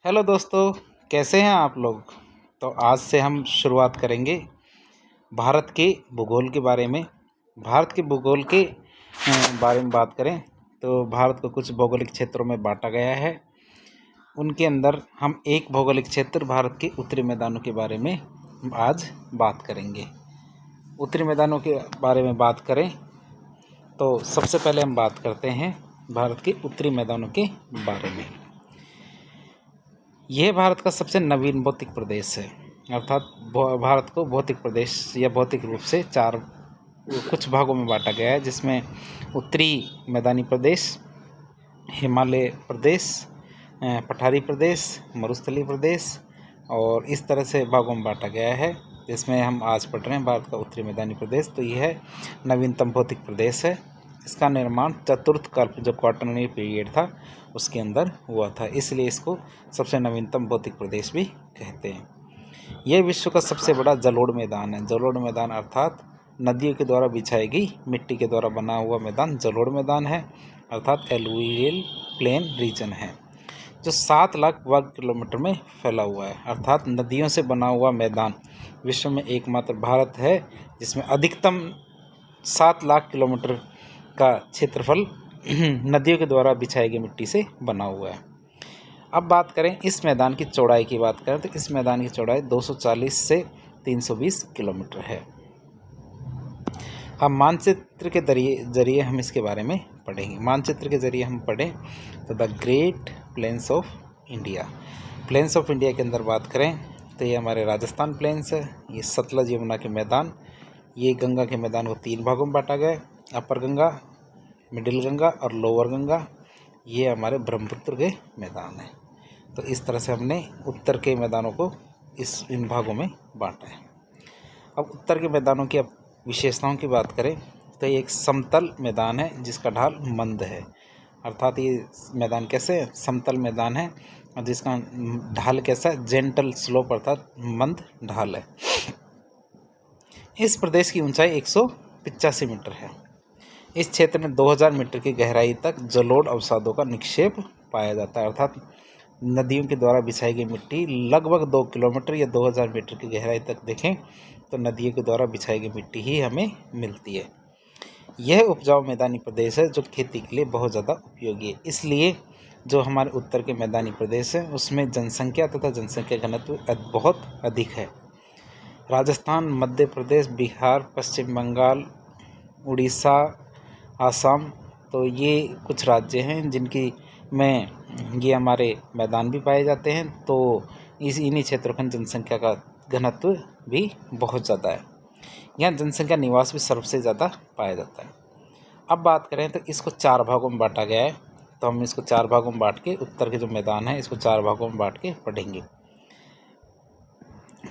Hello दोस्तों, कैसे हैं आप लोग। तो आज से हम शुरुआत करेंगे भारत के भूगोल के बारे में। भारत के भूगोल के बारे में बात करें तो भारत को कुछ भौगोलिक क्षेत्रों में बांटा गया है। उनके अंदर हम एक भौगोलिक क्षेत्र भारत के उत्तरी मैदानों के बारे में आज बात करेंगे। उत्तरी मैदानों के बारे में बात करें तो सबसे पहले हम बात करते हैं भारत के उत्तरी मैदानों के बारे में। यह भारत का सबसे नवीन भौतिक प्रदेश है, अर्थात भारत को भौतिक प्रदेश या भौतिक रूप से चार कुछ भागों में बांटा गया है, जिसमें उत्तरी मैदानी प्रदेश, हिमालय प्रदेश, पठारी प्रदेश, मरुस्थलीय प्रदेश और इस तरह से भागों में बांटा गया है। जिसमें हम आज पढ़ रहे हैं भारत का उत्तरी मैदानी प्रदेश। तो यह नवीनतम भौतिक प्रदेश है। इसका निर्माण चतुर्थ कल्प जो क्वाटरनरी पीरियड था उसके अंदर हुआ था, इसलिए इसको सबसे नवीनतम भौतिक प्रदेश भी कहते हैं। यह विश्व का सबसे बड़ा जलोढ़ मैदान है। जलोढ़ मैदान अर्थात नदियों के द्वारा बिछाई गई मिट्टी के द्वारा बना हुआ मैदान जलोढ़ मैदान है, अर्थात एलुवियल प्लेन रीजन है, जो 7 लाख वर्ग किलोमीटर में फैला हुआ है। अर्थात नदियों से बना हुआ मैदान विश्व में एकमात्र भारत है जिसमें अधिकतम 7 लाख किलोमीटर का क्षेत्रफल नदियों के द्वारा बिछाई गई मिट्टी से बना हुआ है। अब बात करें इस मैदान की चौड़ाई की बात करें तो इस मैदान की चौड़ाई 240 से 320 किलोमीटर है। अब मानचित्र के जरिए हम इसके बारे में पढ़ेंगे। मानचित्र के जरिए हम पढ़ें तो the great plains of India. Plains of India के अंदर बात करें तो ये हमारे राजस्थान प्लेन्स है, ये सतलज यमुना के मैदान, ये गंगा के मैदान को 3 भागों में बांटा गया है, अपर गंगा, मिडिल गंगा और लोअर गंगा। ये हमारे ब्रह्मपुत्र के मैदान हैं। तो इस तरह से हमने उत्तर के मैदानों को इन भागों में बांटा है। अब उत्तर के मैदानों की विशेषताओं की बात करें तो ये एक समतल मैदान है जिसका ढाल मंद है। अर्थात ये मैदान कैसे है, समतल मैदान है और जिसका ढाल कैसा है, जेंटल स्लोप अर्थात मंद ढाल है। इस प्रदेश की ऊंचाई 185 मीटर है। इस क्षेत्र में 2000 मीटर की गहराई तक जलोढ़ अवसादों का निक्षेप पाया जाता है। अर्थात नदियों के द्वारा बिछाई गई मिट्टी लगभग 2 किलोमीटर या 2000 मीटर की गहराई तक देखें तो नदियों के द्वारा बिछाई गई मिट्टी ही हमें मिलती है। यह उपजाऊ मैदानी प्रदेश है जो खेती के लिए बहुत ज़्यादा उपयोगी है। इसलिए जो हमारे उत्तर के मैदानी प्रदेश है उसमें जनसंख्या तथा जनसंख्या घनत्व बहुत अधिक है। राजस्थान, मध्य प्रदेश, बिहार, पश्चिम बंगाल, उड़ीसा, आसाम, तो ये कुछ राज्य हैं जिनकी में ये हमारे मैदान भी पाए जाते हैं। तो इन्हीं क्षेत्रों की जनसंख्या का घनत्व भी बहुत ज़्यादा है। यहाँ जनसंख्या निवास भी सबसे ज़्यादा पाया जाता है। अब बात करें तो इसको 4 भागों में बांटा गया है। तो हम इसको 4 भागों में बांट के उत्तर के जो मैदान है इसको 4 भागों में बांट के पढ़ेंगे।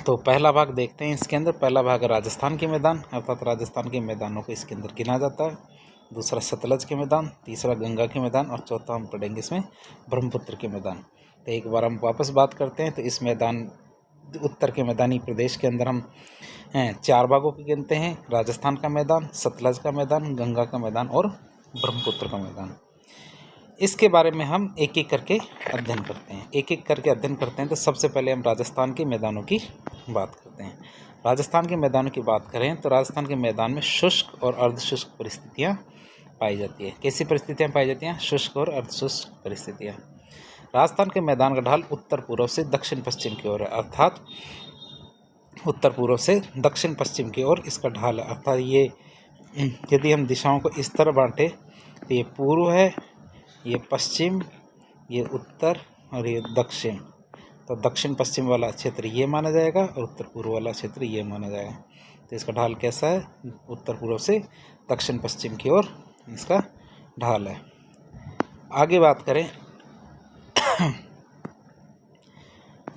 तो पहला भाग देखते हैं। इसके अंदर पहला भाग है राजस्थान के मैदान, अर्थात राजस्थान के मैदानों को इसके अंदर गिना जाता है। दूसरा सतलज के मैदान, तीसरा गंगा के मैदान और चौथा हम पढ़ेंगे इसमें ब्रह्मपुत्र के मैदान। तो एक बार हम वापस बात करते हैं। तो इस मैदान उत्तर के मैदानी प्रदेश के अंदर हम 4 भागों को गिनते हैं। राजस्थान का मैदान, सतलज का मैदान, गंगा का मैदान और ब्रह्मपुत्र का मैदान। इसके बारे में हम एक एक करके अध्ययन करते हैं। तो सबसे पहले हम राजस्थान के मैदानों की बात करते हैं। राजस्थान के मैदानों की बात करें तो राजस्थान के मैदान में शुष्क और अर्धशुष्क परिस्थितियाँ पाई जाती है। कैसी परिस्थितियाँ पाई जाती हैं? शुष्क और अर्धशुष्क परिस्थितियाँ। राजस्थान के मैदान का ढाल उत्तर पूर्व से दक्षिण पश्चिम की ओर है, अर्थात उत्तर पूर्व से दक्षिण पश्चिम की ओर इसका ढाल है। अर्थात ये यदि हम दिशाओं को इस तरह बांटे तो ये पूर्व है, ये पश्चिम, ये उत्तर और ये दक्षिण। तो दक्षिण पश्चिम वाला क्षेत्र ये माना जाएगा और उत्तर पूर्व वाला क्षेत्र ये माना जाएगा। तो इसका ढाल कैसा है? उत्तर पूर्व से दक्षिण पश्चिम की ओर इसका ढाल है। आगे बात करें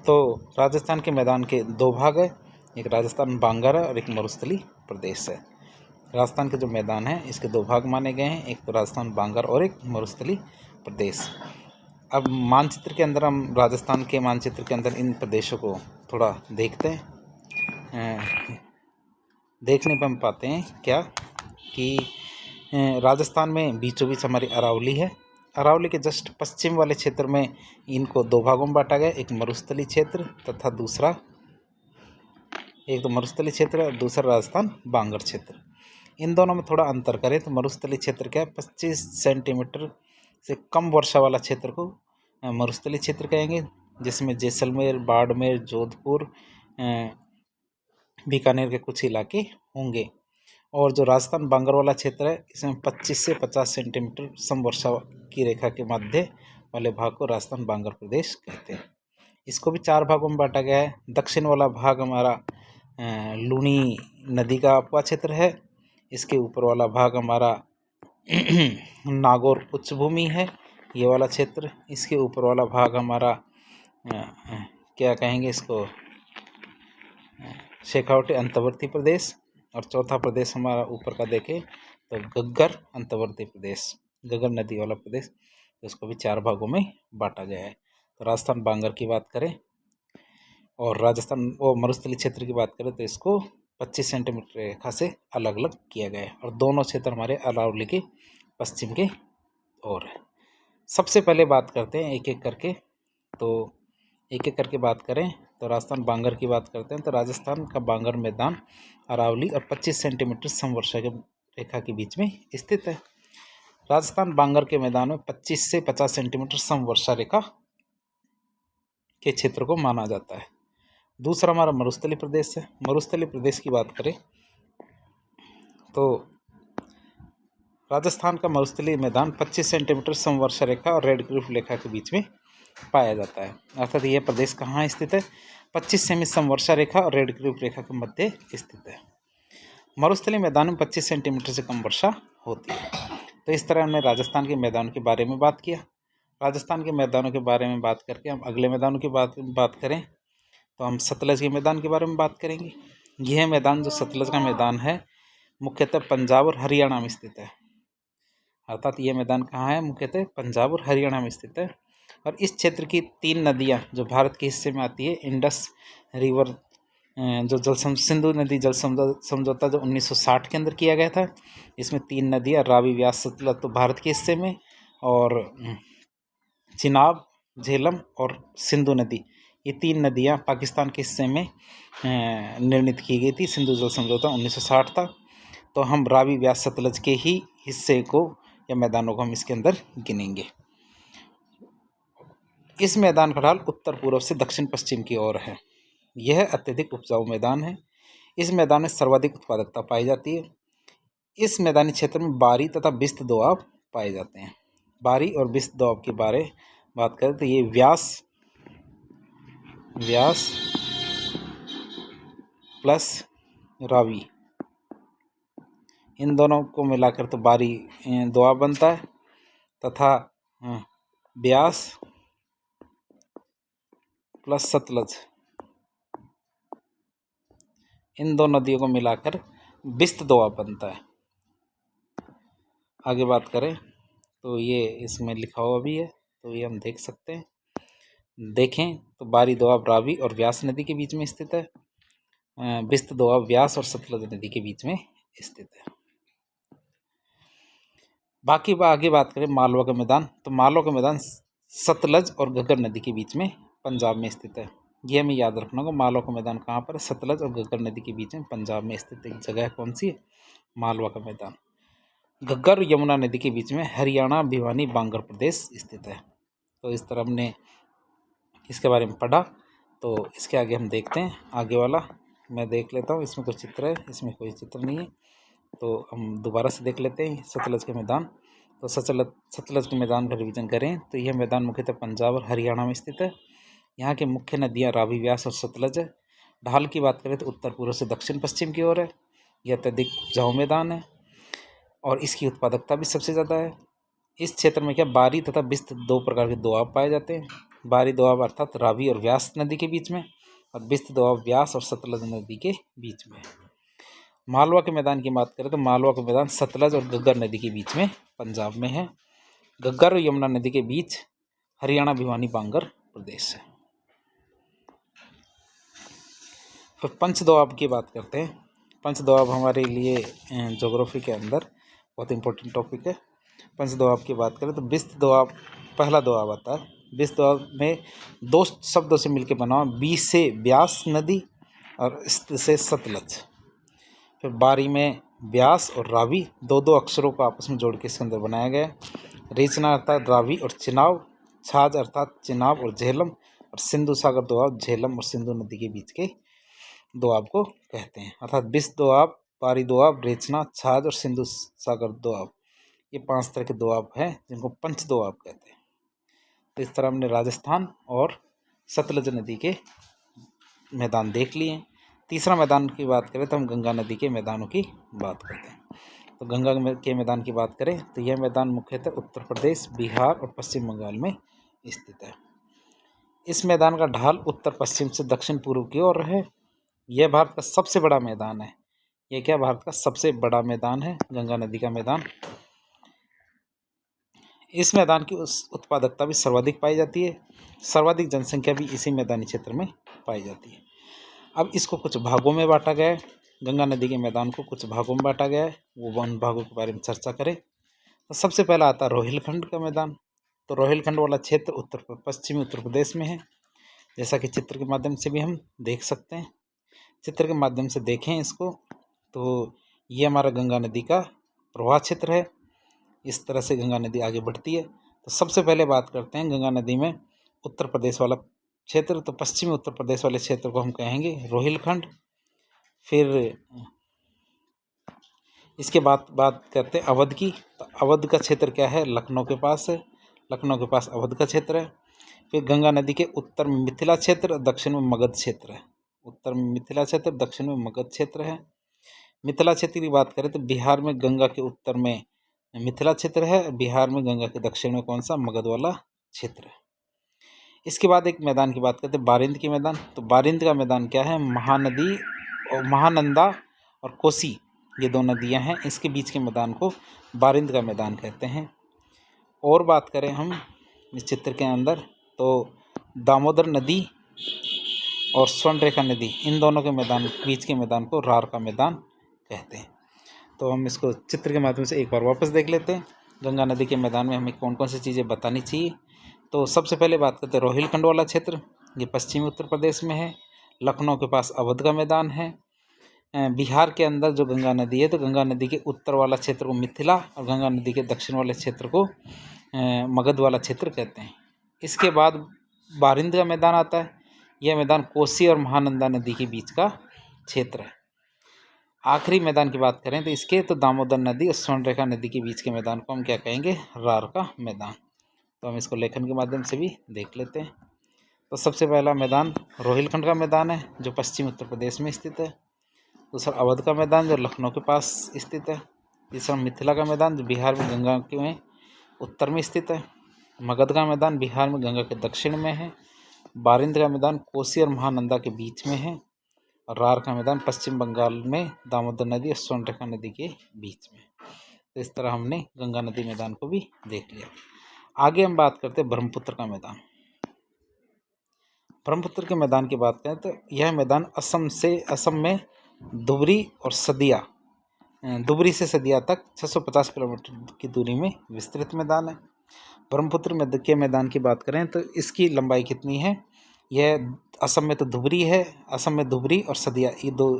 तो राजस्थान के मैदान के 2 भाग है, एक राजस्थान बांगर है और एक मरुस्थलीय प्रदेश है। राजस्थान के जो मैदान है इसके 2 भाग माने गए हैं, एक तो राजस्थान बांगर और एक मरुस्थलीय प्रदेश। अब मानचित्र के अंदर हम राजस्थान के मानचित्र के अंदर इन प्रदेशों को थोड़ा देखते हैं। देखने पर हम पाते हैं क्या कि राजस्थान में बीचों बीच हमारी अरावली है। अरावली के जस्ट पश्चिम वाले क्षेत्र में इनको दो भागों में बांटा गया, एक मरुस्थलीय क्षेत्र तथा दूसरा, एक तो मरुस्थलीय क्षेत्र और दूसरा राजस्थान बांगर क्षेत्र। इन दोनों में थोड़ा अंतर करें तो मरुस्थलीय क्षेत्र क्या है, 25 सेंटीमीटर से कम वर्षा वाला क्षेत्र को मरुस्थलीय क्षेत्र कहेंगे, जिसमें जैसलमेर, बाड़मेर, जोधपुर, बीकानेर के कुछ इलाके होंगे। और जो राजस्थान बांगर वाला क्षेत्र है, इसमें 25 से 50 सेंटीमीटर समवर्षा की रेखा के मध्य वाले भाग को राजस्थान बांगर प्रदेश कहते हैं। इसको भी 4 भागों में बांटा गया है। दक्षिण वाला भाग हमारा लूनी नदी का उपवा क्षेत्र है। इसके ऊपर वाला भाग हमारा नागौर उच्च भूमि है, ये वाला क्षेत्र। इसके ऊपर वाला भाग हमारा क्या कहेंगे इसको, शेखावटी अंतर्वर्ती प्रदेश। और चौथा प्रदेश हमारा ऊपर का देखें तो घग्गर अंतर्वर्ती प्रदेश, घग्गर नदी वाला प्रदेश, तो इसको भी 4 भागों में बांटा गया है। तो राजस्थान बांगर की बात करें और राजस्थान वो मरुस्थलीय क्षेत्र की बात करें तो इसको 25 सेंटीमीटर रेखा से अलग अलग किया गया है, और दोनों क्षेत्र हमारे अरावली के पश्चिम के ओर है। सबसे पहले बात करते हैं एक एक करके, तो एक एक करके बात करें तो राजस्थान बांगर की बात करते हैं। तो राजस्थान का बांगर मैदान अरावली और 25 सेंटीमीटर समवर्षा के रेखा के बीच में स्थित है। राजस्थान बांगर के मैदान में 25 से 50 सेंटीमीटर समवर्षा रेखा के क्षेत्र को माना जाता है। दूसरा हमारा मरुस्थलीय प्रदेश है। मरुस्थलीय प्रदेश की बात करें तो राजस्थान का मरुस्थलीय मैदान 25 सेंटीमीटर समवर्षा रेखा और रेड क्लिफ रेखा के बीच में पाया जाता है। अर्थात यह प्रदेश कहाँ स्थित है, 25 सेमी समवर्षा रेखा और रेड क्लिफ रेखा के मध्य स्थित है। मरुस्थलीय मैदान में 25 सेंटीमीटर से कम वर्षा होती है। तो इस तरह हमने राजस्थान के मैदानों के बारे में बात किया। राजस्थान के मैदानों के बारे में बात करके हम अगले मैदानों की बात करें तो हम सतलज के मैदान के बारे में बात करेंगे। यह मैदान जो सतलज का मैदान है मुख्यतः पंजाब और हरियाणा में स्थित है। अर्थात ये मैदान कहाँ है, मुख्यतः पंजाब और हरियाणा में स्थित है। और इस क्षेत्र की 3 नदियाँ जो भारत के हिस्से में आती है, इंडस रिवर जो सिंधु नदी जल समझौता जो 1960 के अंदर किया गया था, इसमें 3 नदियाँ रावी, व्यास, सतलज तो भारत के हिस्से में, और चिनाब, झेलम और सिंधु नदी, ये 3 नदियाँ पाकिस्तान के हिस्से में निर्णित की गई थी। सिंधु जल समझौता 1960 था। तो हम रावी, व्यास, सतलज के ही हिस्से को या मैदानों को हम इसके अंदर गिनेंगे। इस मैदान का ढाल उत्तर पूर्व से दक्षिण पश्चिम की ओर है। यह अत्यधिक उपजाऊ मैदान है। इस मैदान में सर्वाधिक उत्पादकता पाई जाती है। इस मैदानी क्षेत्र में बारी तथा बिस्त दोआब पाए जाते हैं। बारी और बिस्त दोआब के बारे बात करें तो ये व्यास प्लस रावी, इन दोनों को मिलाकर तो बारी दोआब बनता है, तथा व्यास प्लस सतलज, इन दो नदियों को मिलाकर बिस्त दोआब बनता है। आगे बात करें तो ये इसमें लिखा हुआ भी है, तो ये हम देख सकते हैं। देखें तो बारी दोआब रावी और व्यास नदी के बीच में स्थित है। बिस्त दोआब व्यास और सतलज नदी के बीच में स्थित है। बाकी आगे बात करें मालवा का मैदान, तो मालवा का मैदान सतलज और घग्गर नदी के बीच में पंजाब में स्थित है। यह हमें याद रखना होगा, मालवा का मैदान कहाँ पर है, सतलज और घग्गर नदी के बीच में पंजाब में स्थित एक जगह है। कौन सी है, मालवा का मैदान। घग्गर यमुना नदी के बीच में हरियाणा, भिवानी, बांगर प्रदेश स्थित है। तो इस तरह हमने इसके बारे में पढ़ा। तो इसके आगे हम देखते हैं, आगे वाला मैं देख लेता हूँ। इसमें कुछ चित्र है, इसमें कोई चित्र नहीं है, तो हम दोबारा से देख लेते हैं सतलज के मैदान। तो सतलज के मैदान का रिवीजन करें तो यह मैदान मुख्यतः पंजाब और हरियाणा में स्थित है। यहाँ के मुख्य नदियाँ रावी, व्यास और सतलज है। ढाल की बात करें तो उत्तर पूर्व से दक्षिण पश्चिम की ओर है। यह अत्यधिक उपजाऊ मैदान है और इसकी उत्पादकता भी सबसे ज़्यादा है। इस क्षेत्र में क्या बारी तथा बिस्त 2 प्रकार के दोआब पाए जाते हैं। बारी दोआब अर्थात रावी और व्यास नदी के बीच में, और बिस्त दोआब व्यास और सतलज नदी के बीच में। मालवा के मैदान की बात करें तो मालवा का मैदान सतलज और घग्गर नदी के बीच में पंजाब में है। घग्गर और यमुना नदी के बीच हरियाणा, भिवानी, बांगर प्रदेश है। फिर पंच दोआब की बात करते हैं। पंच दोआब हमारे लिए ज्योग्राफी के अंदर बहुत इंपॉर्टेंट टॉपिक है। पंच दोआब की बात करें तो बिस्त दोआब पहला दोआब आता है। बिस्त दोआब में दो शब्दों से मिलकर बना, बी से ब्यास नदी और स्त से सतलज। फिर बारी में ब्यास और रावी दो दो अक्षरों को आपस में जोड़ के इसके अंदर बनाया गया है। रेचना अर्थात रावी और चिनाब, छाछ अर्थात चिनाब और झेलम, और सिंधु सागर दोआब झेलम और सिंधु नदी के बीच के दोआब को कहते हैं। अर्थात बिस्त दोआब, बारी दोआब, रेचना, छाछ और सिंधु सागर दोआब, ये 5 तरह के दोआब हैं जिनको पंच दोआब कहते हैं। तो इस तरह हमने राजस्थान और सतलज नदी के मैदान देख लिए। तीसरा मैदान की बात करें तो हम गंगा नदी के मैदानों की बात करते हैं। तो गंगा के मैदान की बात करें तो यह मैदान मुख्यतः उत्तर प्रदेश, बिहार और पश्चिम बंगाल में स्थित है। इस मैदान का ढाल उत्तर पश्चिम से दक्षिण पूर्व की ओर है। यह भारत का सबसे बड़ा मैदान है। यह क्या भारत का सबसे बड़ा मैदान है, गंगा नदी का मैदान। इस मैदान की उत्पादकता भी सर्वाधिक पाई जाती है। सर्वाधिक जनसंख्या भी इसी मैदानी क्षेत्र में पाई जाती है। अब इसको कुछ भागों में बांटा गया है। गंगा नदी के मैदान को कुछ भागों में बांटा गया है, वो उन भागों के बारे में चर्चा करें तो सबसे पहला आता है रोहिलखंड का मैदान। तो रोहिलखंड वाला क्षेत्र पश्चिमी उत्तर प्रदेश में है, जैसा कि चित्र के माध्यम से भी हम देख सकते हैं। चित्र के माध्यम से देखें इसको तो ये हमारा गंगा नदी का प्रवाह क्षेत्र है। इस तरह से गंगा नदी आगे बढ़ती है। तो सबसे पहले बात करते हैं गंगा नदी में उत्तर प्रदेश वाला क्षेत्र। तो पश्चिमी उत्तर प्रदेश वाले क्षेत्र को हम कहेंगे रोहिलखंड। फिर इसके बाद बात करते हैं अवध की। तो अवध का क्षेत्र क्या है, लखनऊ के पास है। लखनऊ के पास अवध का क्षेत्र है। फिर गंगा नदी के उत्तर में मिथिला क्षेत्र, दक्षिण में मगध क्षेत्र है। उत्तर में मिथिला क्षेत्र, दक्षिण में मगध क्षेत्र है। मिथिला क्षेत्र की बात करें तो बिहार में गंगा के उत्तर में मिथिला क्षेत्र है, बिहार में गंगा के दक्षिण में कौन सा, मगध वाला क्षेत्र है। इसके बाद एक मैदान की बात करते हैं बारिंद की मैदान। तो बारिंद का मैदान क्या है, महानदी और महानंदा और कोसी, ये दो नदियां हैं, इसके बीच के मैदान को बारिंद का मैदान कहते हैं। और बात करें हम इस चित्र के अंदर तो दामोदर नदी और स्वर्णरेखा नदी, इन दोनों के मैदान बीच के मैदान को रार का मैदान कहते हैं। तो हम इसको चित्र के माध्यम से एक बार वापस देख लेते हैं। गंगा नदी के मैदान में हमें कौन कौन सी चीज़ें बतानी चाहिए। तो सबसे पहले बात करते हैं रोहिलखंड वाला क्षेत्र, ये पश्चिमी उत्तर प्रदेश में है। लखनऊ के पास अवध का मैदान है। बिहार के अंदर जो गंगा नदी है तो गंगा नदी के उत्तर वाला क्षेत्र को मिथिला और गंगा नदी के दक्षिण वाले क्षेत्र को मगध वाला क्षेत्र कहते हैं। इसके बाद बारिंद का मैदान आता है। यह मैदान कोसी और महानंदा नदी के बीच का क्षेत्र है। आखिरी मैदान की बात करें तो इसके तो दामोदर नदी और स्वर्णरेखा नदी के बीच के मैदान को हम क्या कहेंगे, रार का मैदान। तो हम इसको लेखन के माध्यम से भी देख लेते हैं। तो सबसे पहला मैदान रोहिलखंड का मैदान है जो पश्चिम उत्तर प्रदेश में स्थित है। दूसरा अवध का मैदान जो लखनऊ के पास स्थित है। तीसरा मिथिला का मैदान जो बिहार में गंगा के में उत्तर में स्थित है। मगध का मैदान बिहार में गंगा के दक्षिण में है। बारिंद का मैदान कोसी और महानंदा के बीच में है। और रार का मैदान पश्चिम बंगाल में दामोदर नदी और स्वर्णरेखा नदी के बीच में। तो इस तरह हमने गंगा नदी मैदान को भी देख लिया। आगे हम बात करते हैं ब्रह्मपुत्र का मैदान। ब्रह्मपुत्र के मैदान की बात करें तो यह मैदान असम में धुबरी और सदिया, धुबरी से सदिया तक 650 किलोमीटर की दूरी में विस्तृत मैदान है। ब्रह्मपुत्र के मैदान की बात करें तो इसकी लंबाई कितनी है, यह असम में तो धुबरी है, असम में धुबरी और सदिया ये दो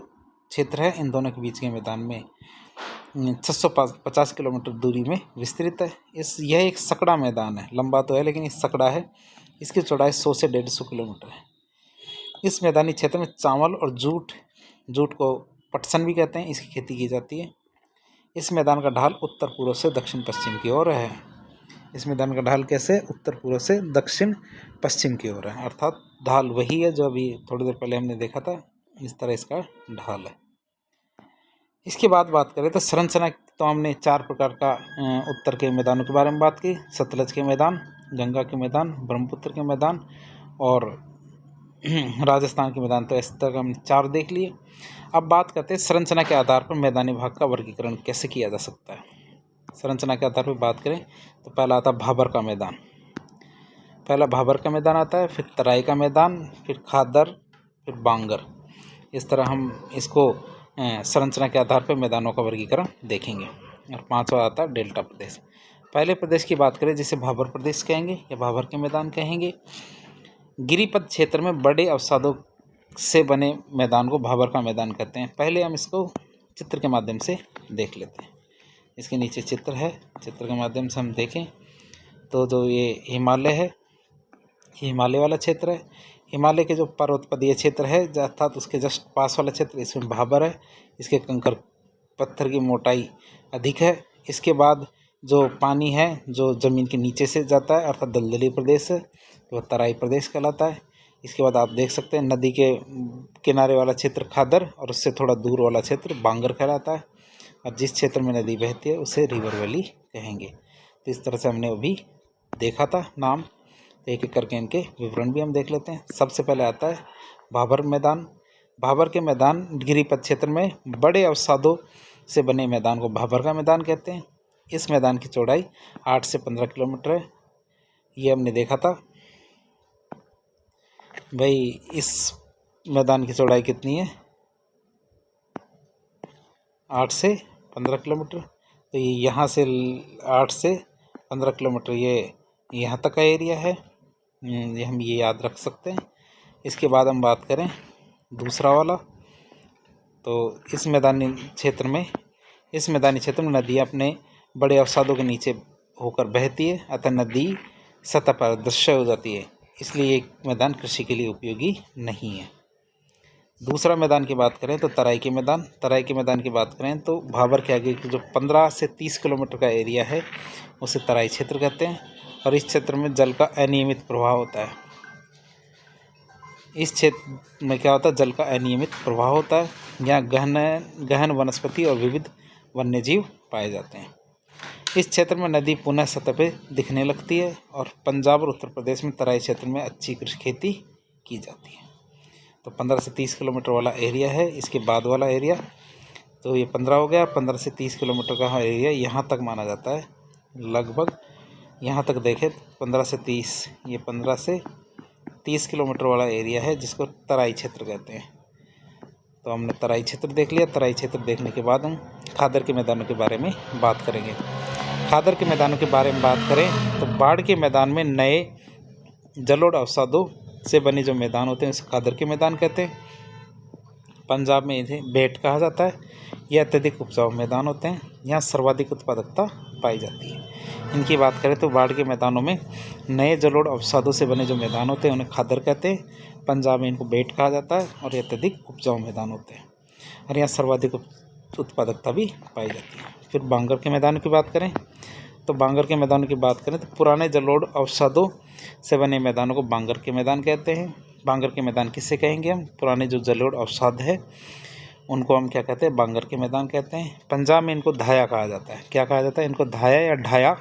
क्षेत्र है, इन दोनों के बीच के मैदान में 650 किलोमीटर दूरी में विस्तृत है। यह एक सकड़ा मैदान है, लंबा तो है लेकिन इस सकड़ा है। इसकी चौड़ाई 100 से 150 किलोमीटर है। इस मैदानी क्षेत्र में चावल और जूट को पटसन भी कहते हैं, इसकी खेती की जाती है। इस मैदान का ढाल उत्तर पूर्व से दक्षिण पश्चिम की ओर है। इस मैदान का ढाल कैसे, उत्तर पूर्व से दक्षिण पश्चिम की ओर है, अर्थात ढाल वही है जो अभी थोड़ी देर पहले हमने देखा था, इस तरह इसका ढाल है। इसके बाद बात करें तो संरचना, तो हमने 4 प्रकार का उत्तर के मैदानों के बारे में बात की, सतलज के मैदान, गंगा के मैदान, ब्रह्मपुत्र के मैदान और राजस्थान के मैदान। तो इस तरह हम 4 देख लिए। अब बात करते हैं संरचना के आधार पर मैदानी भाग का वर्गीकरण कैसे किया जा सकता है। संरचना के आधार पर बात करें तो पहला आता है भाबर का मैदान। पहला भाबर का मैदान आता है, फिर तराई का मैदान, फिर खादर, फिर बांगर। इस तरह हम इसको संरचना के आधार पर मैदानों का वर्गीकरण देखेंगे। और 5वां आता है डेल्टा प्रदेश। पहले प्रदेश की बात करें जिसे भाबर प्रदेश कहेंगे या भाबर के मैदान कहेंगे। गिरिपथ क्षेत्र में बड़े अवसादों से बने मैदान को भाबर का मैदान कहते हैं। पहले हम इसको चित्र के माध्यम से देख लेते हैं। इसके नीचे चित्र है, चित्र के माध्यम से हम देखें तो जो ये हिमालय है, हिमालय वाला क्षेत्र है। हिमालय के जो पर्वतपदीय क्षेत्र है अर्थात उसके जस्ट पास वाला क्षेत्र, इसमें भाबर है। इसके कंकर पत्थर की मोटाई अधिक है। इसके बाद जो पानी है जो ज़मीन के नीचे से जाता है अर्थात दलदली प्रदेश है, तो तराई प्रदेश कहलाता है। इसके बाद आप देख सकते हैं नदी के किनारे वाला क्षेत्र खादर और उससे थोड़ा दूर वाला क्षेत्र बांगर कहलाता है। और जिस क्षेत्र में नदी बहती है उसे रिवर वैली कहेंगे। तो इस तरह से हमने अभी देखा था नाम, एक एक करके इनके विवरण भी हम देख लेते हैं। सबसे पहले आता है भाबर मैदान। भाबर के मैदान गिरिपथ क्षेत्र में बड़े अवसादों से बने मैदान को भाबर का मैदान कहते हैं। इस मैदान की चौड़ाई 8 से 15 किलोमीटर है। ये हमने देखा था भाई, इस मैदान की चौड़ाई कितनी है, 8 से 15 किलोमीटर। तो ये यहाँ से 8 से 15 किलोमीटर ये यहाँ तक का एरिया है, ये हम ये याद रख सकते हैं। इसके बाद हम बात करें दूसरा वाला, तो इस मैदानी क्षेत्र में नदी अपने बड़े अवसादों के नीचे होकर बहती है, अतः नदी सतह पर दृश्य हो जाती है, इसलिए ये मैदान कृषि के लिए उपयोगी नहीं है। दूसरा मैदान की बात करें तो तराई के मैदान की बात करें तो भाबर के आगे जो 15 से 30 किलोमीटर का एरिया है उसे तराई क्षेत्र कहते हैं। और इस क्षेत्र में जल का अनियमित प्रवाह होता है। इस क्षेत्र में क्या होता है, जल का अनियमित प्रवाह होता है। यहाँ गहन वनस्पति और विविध वन्यजीव पाए जाते हैं। इस क्षेत्र में नदी पुनः सतह पे दिखने लगती है और पंजाब और उत्तर प्रदेश में तराई क्षेत्र में अच्छी कृषि खेती की जाती है। तो 15 से 30 किलोमीटर वाला एरिया है। इसके बाद वाला एरिया तो ये 15 हो गया। 15 से 30 किलोमीटर का एरिया यहाँ तक माना जाता है, लगभग यहाँ तक देखें 15 से 30, ये 15 से 30 किलोमीटर वाला एरिया है जिसको तराई क्षेत्र कहते हैं। तो हमने तराई क्षेत्र देख लिया। तराई क्षेत्र देखने के बाद हम खादर के मैदानों के बारे में बात करेंगे। खादर के मैदानों के बारे में बात करें तो बाढ़ के मैदान में नए जलोढ़ अवसादों से बने जो मैदान होते हैं उसे खादर के मैदान कहते हैं। पंजाब में इन्हें बेट कहा जाता है। ये अत्यधिक उपजाऊ मैदान होते हैं, यहाँ सर्वाधिक उत्पादकता पाई जाती है। इनकी बात करें तो बाढ़ के मैदानों में नए जलोढ़ अवसादों से बने जो मैदान होते हैं उन्हें खादर कहते हैं। पंजाब में इनको बेट कहा जाता है और ये अत्यधिक उपजाऊ मैदान होते हैं और यहाँ सर्वाधिक उत्पादकता भी पाई जाती है। फिर बांगर के मैदान की बात करें तो बांगर के मैदानों की बात करें तो पुराने जलोढ़ अवसादों से बने मैदानों को बांगर के मैदान कहते हैं। बांगर के मैदान किससे कहेंगे हम, पुराने जो जलोढ़ अवसाद है उनको हम क्या कहते हैं, बांगर के मैदान कहते हैं। पंजाब में इनको धाया कहा जाता है। क्या कहा जाता है, इनको धाया या ढाया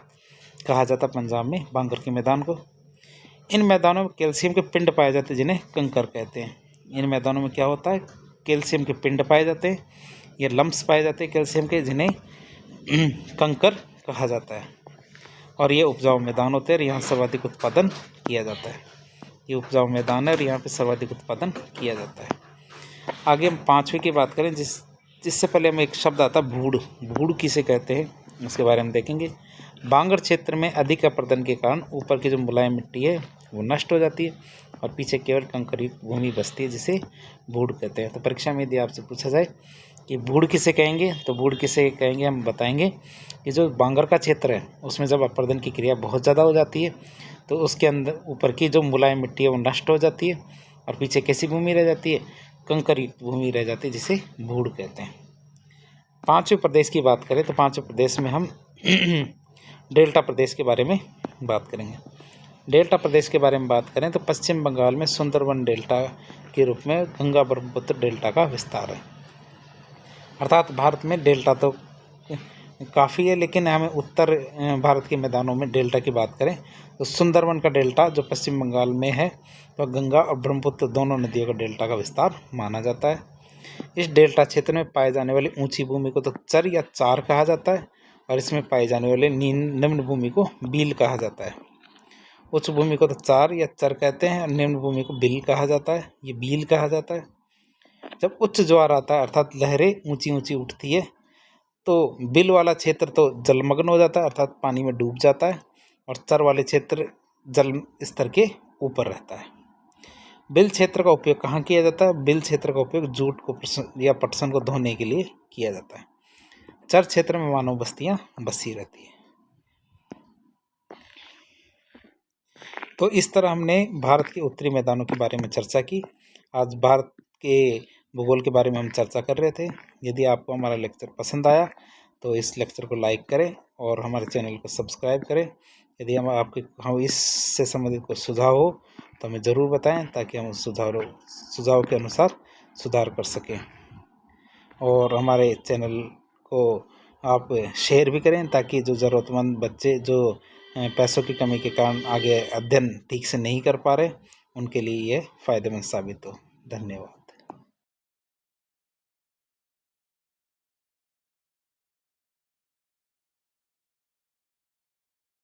कहा जाता है पंजाब में बांगर के मैदान को। इन मैदानों में कैल्शियम के पिंड पाए जाते हैं जिन्हें कंकर कहते हैं। इन मैदानों में क्या होता है, कैल्शियम के पिंड पाए जाते हैं, ये लम्प्स पाए जाते हैं कैल्शियम के, जिन्हें कंकर कहा जाता है। और ये उपजाऊ मैदान होते हैं और यहाँ सर्वाधिक उत्पादन किया जाता है। ये उपजाऊ मैदान है और यहाँ पे सर्वाधिक उत्पादन किया जाता है। आगे हम पाँचवीं की बात करें जिससे पहले हम एक शब्द आता है भूड़। भूड़ किसे कहते हैं उसके बारे में देखेंगे। बांगर क्षेत्र में अधिक अपर्दन के कारण ऊपर की जो मुलायम मिट्टी है वो नष्ट हो जाती है और पीछे केवल कंकरयुक्त भूमि बचती है जिसे भूड़ कहते हैं। तो परीक्षा में यदि आपसे पूछा जाए कि भूड़ किसे कहेंगे तो भूड़ किसे कहेंगे, हम बताएंगे कि जो बांगर का क्षेत्र है उसमें जब अपर्दन की क्रिया बहुत ज़्यादा हो जाती है तो उसके अंदर ऊपर की जो मुलायम मिट्टी है वो नष्ट हो जाती है और पीछे कैसी भूमि रह जाती है, कंकरयुक्त भूमि रह जाती है जिसे भूड़ कहते हैं। पांचवें प्रदेश की बात करें तो पांचवें प्रदेश में हम डेल्टा प्रदेश के बारे में बात करेंगे। डेल्टा प्रदेश के बारे में बात करें तो पश्चिम बंगाल में सुंदरवन डेल्टा के रूप में गंगा ब्रह्मपुत्र डेल्टा का विस्तार है। अर्थात भारत में डेल्टा तो काफ़ी है, लेकिन हमें उत्तर भारत के मैदानों में डेल्टा की बात करें तो सुंदरवन का डेल्टा जो पश्चिम बंगाल में है तो गंगा और ब्रह्मपुत्र दोनों नदियों का डेल्टा का विस्तार माना जाता है। इस डेल्टा क्षेत्र में पाए जाने वाली ऊंची भूमि को तो चर या चार कहा जाता है और इसमें पाई जाने वाले निम्न भूमि को बील कहा जाता है। उच्च भूमि को तो चार या चर कहते हैं और निम्न भूमि को बिल कहा जाता है, ये बील कहा जाता है। जब उच्च ज्वार आता है अर्थात लहरें ऊंची ऊंची उठती है तो बिल वाला क्षेत्र तो जलमग्न हो जाता है अर्थात पानी में डूब जाता है, और चर वाले क्षेत्र जल स्तर के ऊपर रहता है। बिल क्षेत्र का उपयोग कहाँ किया जाता है? बिल क्षेत्र का उपयोग जूट को या पटसन को धोने के लिए किया जाता है। चर क्षेत्र में मानव बस्तियां बसी रहती है। तो इस तरह हमने भारत के उत्तरी मैदानों के बारे में चर्चा की। आज भारत के भूगोल के बारे में हम चर्चा कर रहे थे। यदि आपको हमारा लेक्चर पसंद आया तो इस लेक्चर को लाइक करें और हमारे चैनल को सब्सक्राइब करें। यदि हम इससे संबंधित कोई सुझाव हो तो हमें ज़रूर बताएं, ताकि हम उस सुझाव के अनुसार सुधार कर सकें। और हमारे चैनल को आप शेयर भी करें, ताकि जो ज़रूरतमंद बच्चे जो पैसों की कमी के कारण आगे अध्ययन ठीक से नहीं कर पा रहे, उनके लिए यह फ़ायदेमंद साबित हो। धन्यवाद।